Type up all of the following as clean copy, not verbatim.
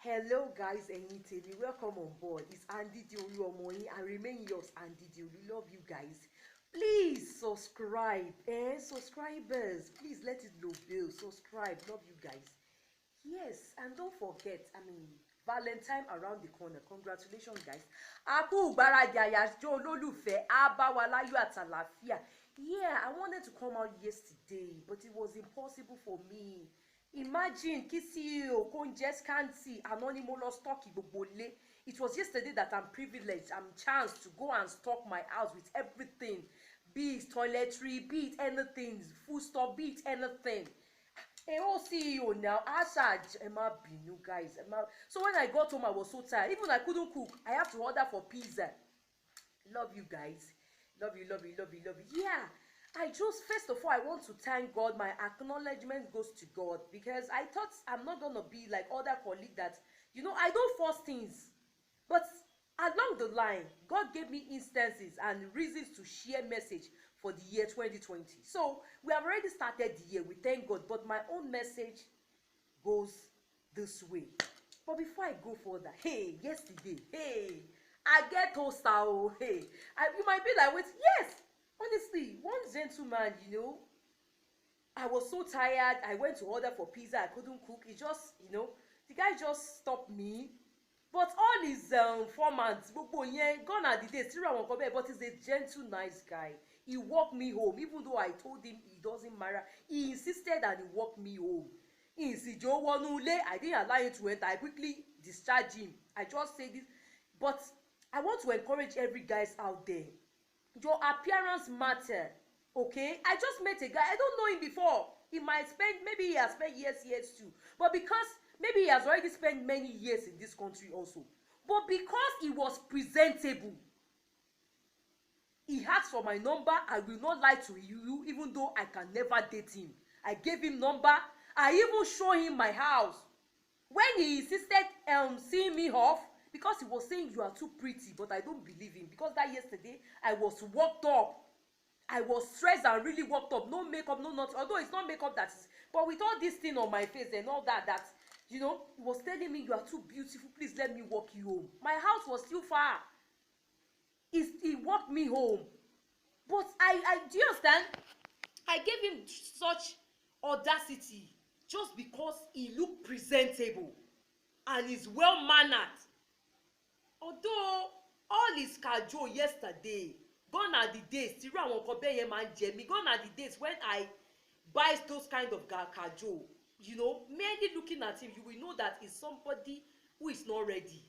Hello guys, Tèmi, welcome on board. It's Andy Diolu Omoyin and remain yours, Andy Diolu. Love you guys. Please subscribe, subscribers. Please let it know, Bill. Subscribe. Love you guys. Yes, and don't forget, Valentine around the corner. Congratulations, guys. Aku gbáradì àyájọ́ olólùfẹ́ á bá wa láyọ̀ àtàlàfíà. Yeah, I wanted to come out yesterday, but it was impossible for me. Imagine kisi okonje scanty anonymous stock igbogbo. It was yesterday that I'm privileged. I'm chanced to go and stock my house with everything, be it toiletry, be it anything, food store, be it anything. A whole CEO now, Asaj, Emma Binu, guys. So when I got home, I was so tired. Even I couldn't cook. I have to order for pizza. Love you guys. Love you, love you, love you, love you. Yeah. First of all, I want to thank God. My acknowledgement goes to God because I thought I'm not going to be like other colleagues that, I don't force things. But along the line, God gave me instances and reasons to share message for the year 2020. So we have already started the year. We thank God. But my own message goes this way. But before I go further, yesterday, I get toaster. You might be like, wait, yes. Honestly, one gentleman, I was so tired. I went to order for pizza. I couldn't cook. It just, the guy just stopped me. But all his formats, gone are the days. But he's a gentle, nice guy. He walked me home, even though I told him it doesn't matter. He insisted and he walked me home. I didn't allow him to enter. I quickly discharged him. I just say this. But I want to encourage every guys out there. Your appearance matter, okay? I just met a guy. I don't know him before. Maybe he has spent years too. But because maybe he has already spent many years in this country also. But because he was presentable, he asked for my number. I will not lie to you, even though I can never date him. I gave him number. I even show him my house. When he insisted seeing me off, because he was saying you are too pretty, but I don't believe him. Because that yesterday, I was worked up. I was stressed and really worked up. No makeup, no nothing. Although it's not makeup that is, but with all this thing on my face and all that, he was telling me you are too beautiful. Please let me walk you home. My house was still far. He walked me home. But do you understand? I gave him such audacity just because he looked presentable and is well-mannered. Although all his cajole yesterday, gone are the days, gone are the days when I buy those kind of cajole, merely looking at him, you will know that he's somebody who is not ready.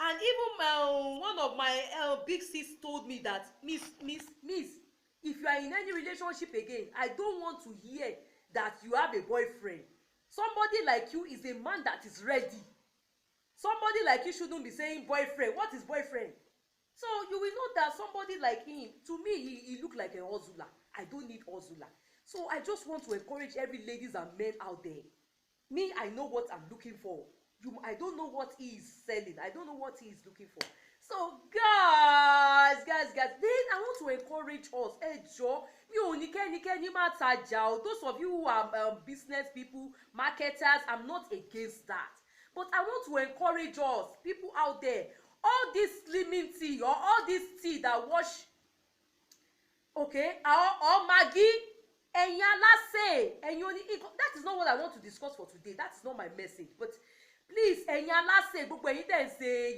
And even one of my big sis told me that, Miss, if you are in any relationship again, I don't want to hear that you have a boyfriend. Somebody like you is a man that is ready. Somebody like you shouldn't be saying boyfriend. What is boyfriend? So you will know that somebody like him, to me, he look like a hustler. I don't need hustler. So I just want to encourage every ladies and men out there. Me, I know what I'm looking for. I don't know what he is selling. I don't know what he is looking for. So guys, then I want to encourage us. Those of you who are business people, marketers, I'm not against that. But I want to encourage us, people out there, all this slimming tea or all this tea that wash, okay, or Maggi, that is not what I want to discuss for today. That is not my message. But please, say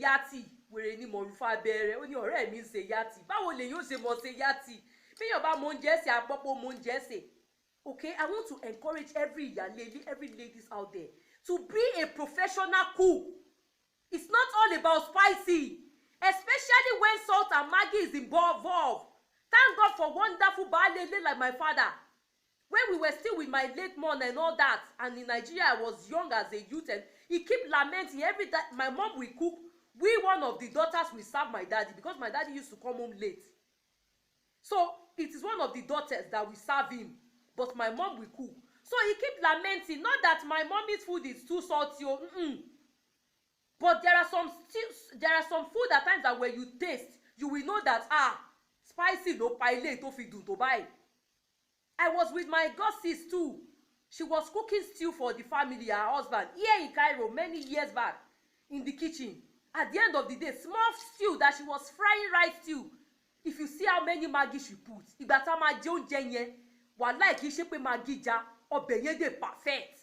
yati, where any more bere, when your mean say yati. Bawole you say more say yati. Me your ba monjese, apopo monjese. Okay, I want to encourage every ladies out there to be a professional cook. It's not all about spicy, especially when salt and Maggi is involved. Thank God for wonderful baale like my father. When we were still with my late mom and all that, and in Nigeria I was young as a youth, and he keep lamenting every time my mom will cook. One of the daughters will serve my daddy because my daddy used to come home late. So it is one of the daughters that will serve him, but my mom will cook. So he keep lamenting, not that my mommy's food is too salty, but there are some food at times that when you taste, you will know that spicy no pile to feed to buy. I was with my goddess too. She was cooking stew for the family, her husband, here in Cairo many years back. in the kitchen. At the end of the day, small stew that she was frying rice stew, if you see how many Maggi she put, ìgbà tá máa jẹ oúnjẹ yẹn, wàláì kì í ṣe pé Maggi já, ọbẹ̀ yẹn dé perfect.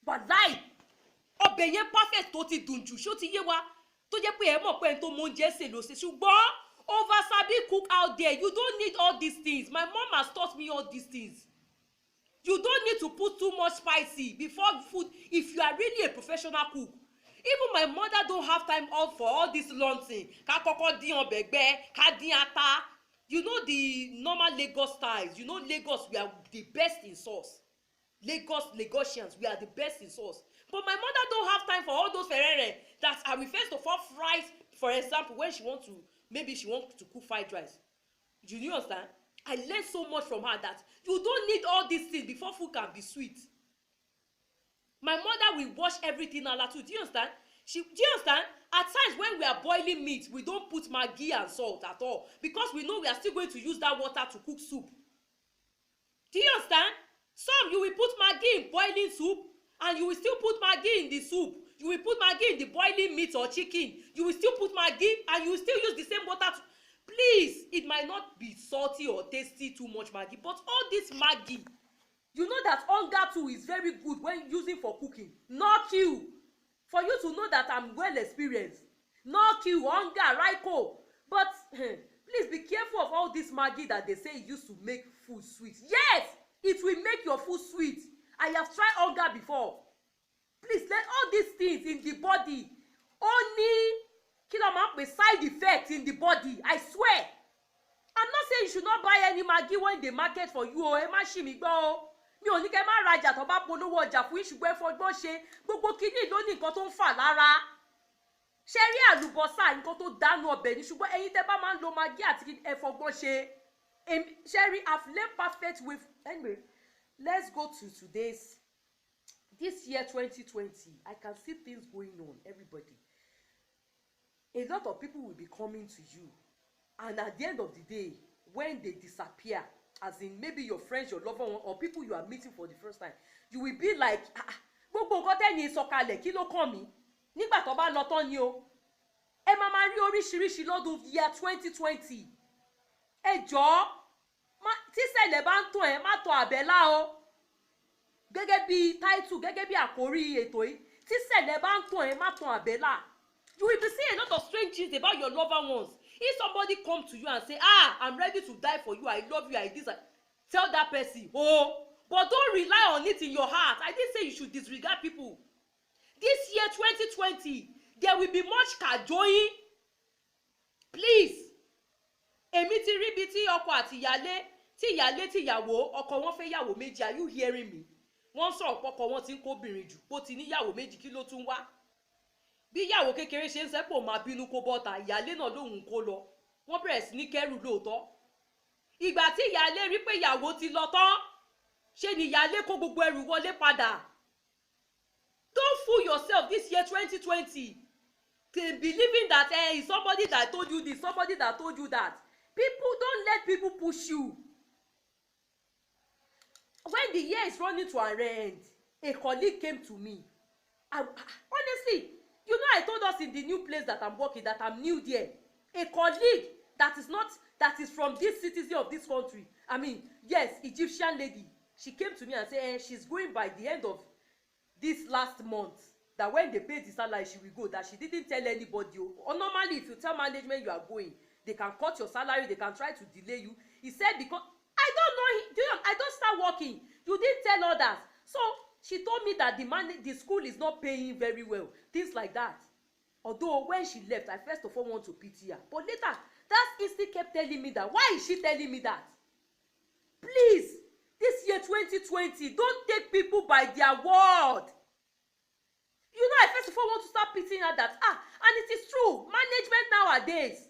Wàláì ọbẹ̀ yẹn perfect tó ti dùn jù, ṣó ti yé wa, tó jẹ́ pé ẹ mọ̀ pé ẹni tó mọ oúnjẹ sè ló ṣe, ṣùgbọ́n over sabi cook out there, you don't need all these things. My mom has taught me all these things. You don't need to put too much spicy before food if you are really a professional cook. Even my mother don't have time for all this launching. Ká kọ́kọ́ dín ọbẹ̀ gbẹ, ká dín ata. You know the normal Lagos styles. You know Lagos, we are the best in sauce. Lagosians, we are the best in sauce. But my mother don't have time for all those ferere that are refers to for fries. For example, when she wants to, maybe she wants to cook fried rice. Do you understand? I learned so much from her that you don't need all these things before food can be sweet. My mother will wash everything ala too. Do you understand? Do you understand? At times when we are boiling meat, we don't put Maggi and salt at all because we know we are still going to use that water to cook soup. Do you understand? Some you will put Maggi in boiling soup and you will still put Maggi in the soup. You will put Maggi in the boiling meat or chicken. You will still put Maggi and you will still use the same water to... Please, it might not be salty or tasty too much Maggi, but all this Maggi, you know that hunger too is very good when using for cooking. Knock you. For you to know that I'm well experienced. Knock you, hunger, Raiko. But please be careful of all this Maggi that they say used to make food sweet. Yes, it will make your food sweet. I have tried hunger before. Please let all these things in the body only side effects in the body. I swear. I'm not saying you should not buy any Maggi when they market for you. Ẹ má ṣì mí gbọ́ o. Mi ò ní kẹ́ má rajà tó bá polówó ọjà fún ìṣùgbọ́n ẹ̀fọ́gbọ́n ṣe gbogbo kíní ló ní nǹkan tó ń fà lára. Ṣé rí àlùbọ́sà nǹkan tó dánú ọbẹ̀ ní ṣùgbọ́n ẹ̀yin tẹ́ bá máa ń lo Maggi àti ẹ̀fọ́gbọ́n ṣe. Ṣé rí I've learned perfect with. Anyway, let's go to this year 2020. I can see things going on, everybody. A lot of people will be coming to you, and at the end of the day, when they disappear, as in maybe your friends, your lover, or people you are meeting for the first time, you will be like, gbogbo nǹkan tẹ́ni sọ̀kalẹ̀ kí ló kàn mí nígbà tó bá lọ tán ni o. Ẹ máa rí oríṣiríṣi lọ́dún year 2020. Ẹ jọ̀ọ́, tí ṣẹlẹ̀ bá ń tàn ẹ́ má tàn àbẹ́là o. Gẹ́gẹ́ bí title, gẹ́gẹ́ bí àkórí ètò yìí, tí ṣẹlẹ̀ bá ń tàn ẹ́ má tàn àbẹ́là. You will be saying a lot of strange things about your lover ones. If somebody come to you and say, I'm ready to die for you, I love you, I this, tell that person, but don't rely on it in your heart. I didn't say you should disregard people. This year 2020, there will be much cajoling. Please. Èmi ti rí bí tí ọkọ àti ìyálé tí ìyàwó ọkọ wọn fẹ́ yàwó méjì. Are you hearing me? Wọ́n sọ̀rọ̀ pọkọ wọn ti ń kóbìnrin jù, bó ti ní yàwó méjì kí ló tún wá. Bí ìyàwó kékeré ṣe ń sẹ́pọ̀ máa bínú kó bọ́ta, ìyálé náà lòun kó lọ. Wọ́n bẹ̀rẹ̀ sí ní kẹ́rù lóòótọ́. Ìgbà tí ìyálé rí pé ìyàwó ti lọ tán, ṣé ni ìyálé kó gbogbo ẹrù wọlé padà. Don't fool yourself this year 2020. Believing that it's somebody that told you this, somebody that told you that. People, don't let people push you. When the year is running to an end, a colleague came to me. Honestly, you know, I told us in the new place that I'm working that I'm new there. A colleague that is from this citizen of this country. I mean, yes, Egyptian lady. She came to me and said she's going by the end of this last month. That when they pay the salary, she will go. That she didn't tell anybody. Or normally, if you tell management you are going, they can cut your salary. They can try to delay you. He said because I don't know. I don't start working. You didn't tell others. So she told me that the school is not paying very well. Things like that. Although when she left, I first of all want to pity her. But later, that instinct kept telling me that. Why is she telling me that? Please, this year 2020, don't take people by their word. You know, I first of all want to start pitying her that, and it is true, management nowadays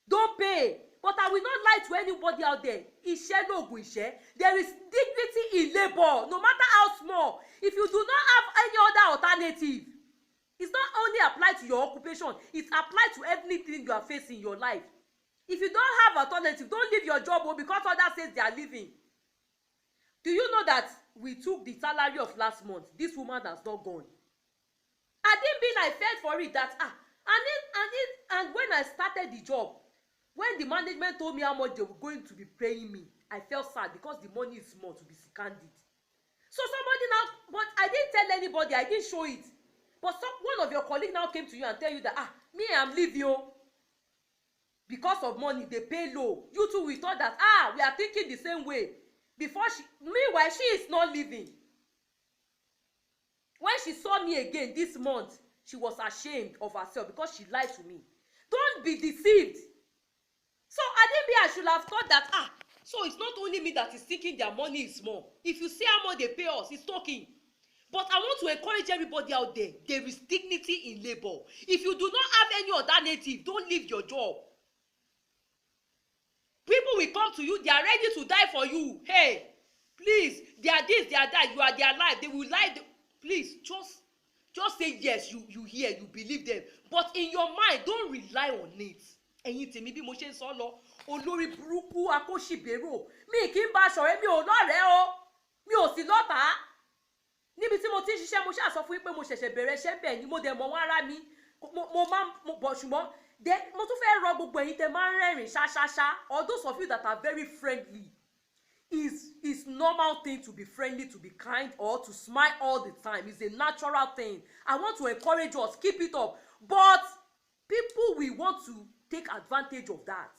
don't pay. But I will not lie to anybody out there. Iṣẹ́ lóògùn iṣẹ́. There is dignity in labor, no matter how small. If you do not have any other alternative, it's not only applied to your occupation, it's applied to everything you are facing in your life. If you don't have alternative, don't leave your job because others say they are leaving. Do you know that we took the salary of last month? This woman has not gone. I didn't mean I felt for it that and when I started the job, when the management told me how much they were going to be paying me, I felt sad because the money is small, to be candid. So somebody now, but I didn't tell anybody, I didn't show it. But one of your colleagues now came to you and tell you that me, I'm leaving you because of money, they pay low. You two, we thought that we are thinking the same way. Meanwhile, she is not leaving. When she saw me again this month, she was ashamed of herself because she lied to me. Don't be deceived. So I should have thought that so it's not only me that is thinking their money is small. If you see how much they pay us, it's talking. But I want to encourage everybody out there. There is dignity in labor. If you do not have any alternative, don't leave your job. People will come to you, they are ready to die for you. Hey, please, they are this, they are that, you are their life. They will lie. Please, just say yes, you hear, you believe them. But in your mind, don't rely on it. Ẹ̀yin tèmi bí mo ṣe ń sọ lọ, olórí burúkú akóṣìbérò, mi kì í bá aṣọ̀rẹ́, mi ò lọ́rẹ̀ẹ́ o, mi ò sì lọ́tàá. Níbi tí mo ti ń ṣiṣẹ́, mo ṣáà sọ fún yín pé mo ṣẹ̀ṣẹ̀ bẹ̀rẹ̀ iṣẹ́ bẹ́ẹ̀ ni mo dẹ̀ mọ̀ wọ́n ara mi, mo máa ń bọ̀ ṣùgbọ́n mo tún fẹ́ rọ gbogbo ẹ̀yin tẹ́ máa ń rẹ́rìn ṣáṣáṣá, or those of you that are very friendly. It's normal thing to be friendly, to be kind, or to smile all the time. It's a natural thing. I want to encourage us, keep it up. But people will want to take advantage of that.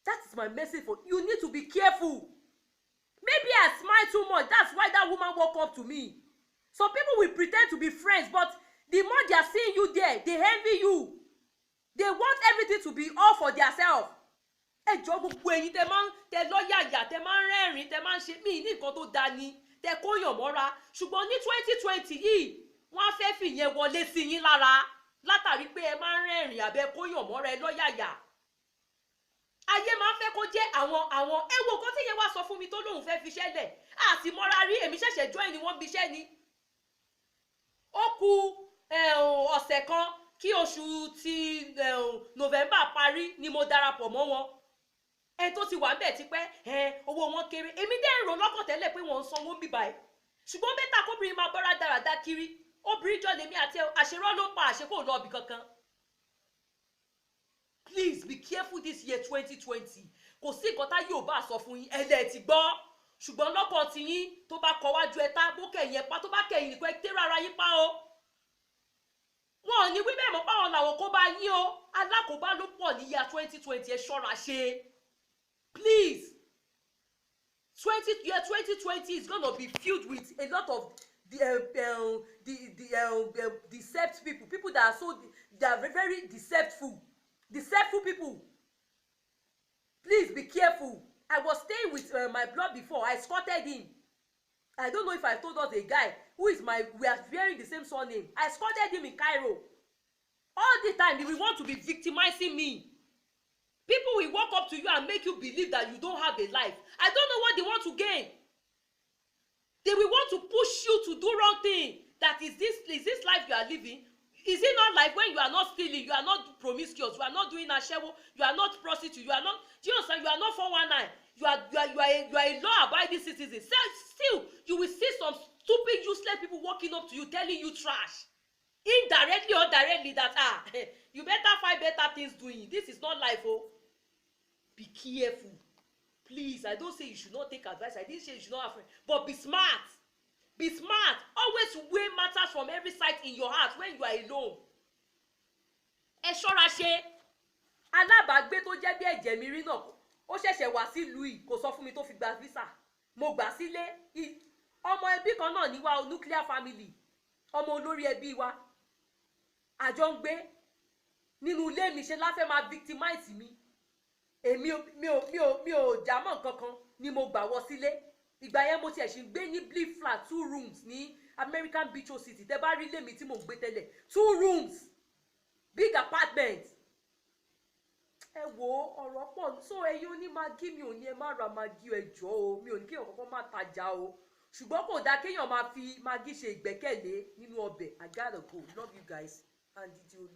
That is my message for you. You need to be careful. Maybe I smile too much. That's why that woman walked up to me. Some people will pretend to be friends, but the more they are seeing you there, they envy you. They want everything to be all for themselves. Ẹ jọ̀ọ́ gbogbo ẹ̀yin tẹ́ máa ń tẹ lọ́yàyà, tẹ́ máa ń rẹ́rìn, tẹ́ máa ń ṣe mí ní nǹkan tó dáa ni, tẹ́ kóyàn mọ́ra. Ṣùgbọ́n ní 2020 yìí, wọ́n á fẹ́ fìyẹn wọlé sí yín lára látàrí pé ẹ máa ń rẹ́rìn àbẹ́ kóyàn mọ́ra ẹ lọ́yàyà. Ayé máa ń fẹ́ kó jẹ́ àwọn wo nǹkan tí yẹn wá sọ fún mi tó lóun fẹ́ fi iṣẹ́ lẹ̀. Àti mọ́ra rí, èmi ṣẹ̀ṣẹ̀ join ni wọ́n bí iṣẹ́ ni. Ó kù ọ̀sẹ̀ kan kí oṣù ti November parí ni mo darapọ̀ mọ́ wọn. Ẹ tó ti wà ń bẹ̀ tipẹ́ owó wọn kéré. Èmi dẹ́ ń rò lọ́kàn tẹ́lẹ̀ pé wọ́n ń sanwó ń bíbá ẹ̀. Ṣùgbọ́n bẹ́tà kóbìnrin máa bọ́ra dáradá kiri. Obìnrin jọ lèmi àti àṣerọ́ ló pa àṣekò lọ́ọ̀bì kankan. Please be careful this year 2020. Kò sí nǹkan tá yóò bá sọ fún yín ẹlẹ́ ti gbọ́. Ṣùgbọ́n lọ́kàn ti yín tó bá kọ wájú ẹ tá bó kẹ̀yìn ẹ pa tó bá kẹ̀yìn nìkan ẹ tẹ́rọ ara yín pa o. Wọn ò ní wí bẹ́ẹ̀ mọ́ páwọn làwọn kó bá yín o. Alákòóbá ló pọ̀ ní year 2020 ẹ ṣọ́ra ṣe. Please, 2020 is going to be filled with a lot of deceived people that are very deceitful people. Please be careful. I was staying with my blood before. I escorted him. I don't know if I told us a guy who is we are bearing the same surname. I escorted him in Cairo. All the time, he will want to be victimizing me. People will walk up to you and make you believe that you don't have a life. I don't know what they want to gain. They will want to push you to do wrong thing. That is this life you are living? Is it not life when you are not stealing, you are not promiscuous, you are not doing ashewo, you are not prostitute, you are not, do you understand? You are not 419. You are a law-abiding citizen. Still, you will see some stupid, useless people walking up to you telling you trash. Indirectly or directly that you better find better things doing. This is not life, oh. Be careful. Please, I don't say you should not take advice. I didn't say you should not have friends. But be smart. Be smart. Always weigh matters from every side in your heart when you are alone. Ẹ ṣọ́ra ṣe. Alábàágbé tó jẹ́ bí ẹ̀jẹ̀ mi rí náà, ó ṣẹ̀ṣẹ̀ wá sílùú yìí, kò sọ fún mi tó fi gba visa. Mo gbà sílé. Ọmọ ẹbí kan náà ní wa, nuclear family. Ọmọ olórí ẹbí wa. Àjọ ń gbé. Nínú ilé mi ṣe láfẹ́ máa victimize mi. Èmi mi ò jámọ́ kankan ni mo gbà wọ sílé. Ìgbà yẹn mo tiẹ̀ ṣì ń gbé ní Blee flat 2 rooms ní American Beach City. Tẹ́ bá rí ilé mi tí mo ń gbé tẹ́lẹ̀ 2 rooms big apartment. Ẹ wo ọ̀rọ̀ pọ̀ so ẹ̀yin oní magí mi ò ní ẹ má ra magí ẹjọ́ o, mi ò ní kéèyàn kankan má tajà o, ṣùgbọ́n kò dáa kéèyàn máa fi magí ṣe ìgbẹ́kẹ̀lé nínú ọbẹ̀. I gotta go. Love you guys. And did you